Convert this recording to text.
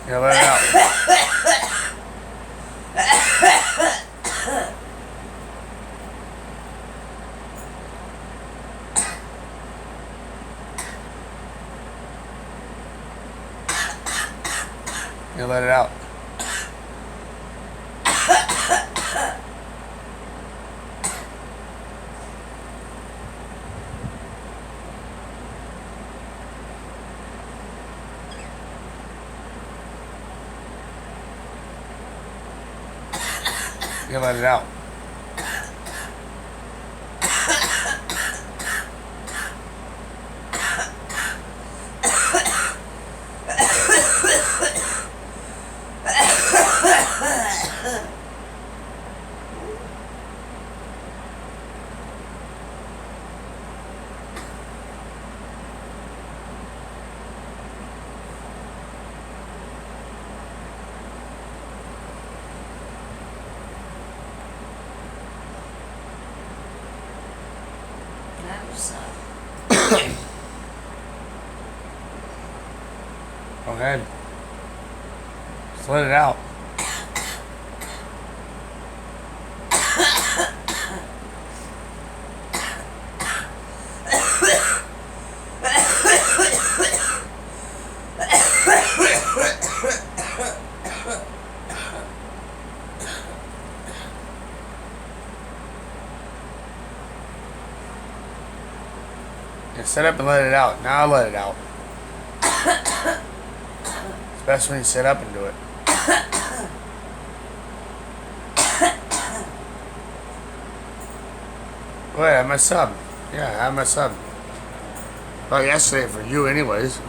Yeah, let it out. Yeah, let it out. Yeah, let it out. That was Go ahead. Just let it out. Yeah, sit up and let it out. Now let it out. It's best when you sit up and do it. Go ahead, have my sub. Yeah, have my sub. Well, yesterday for you anyways.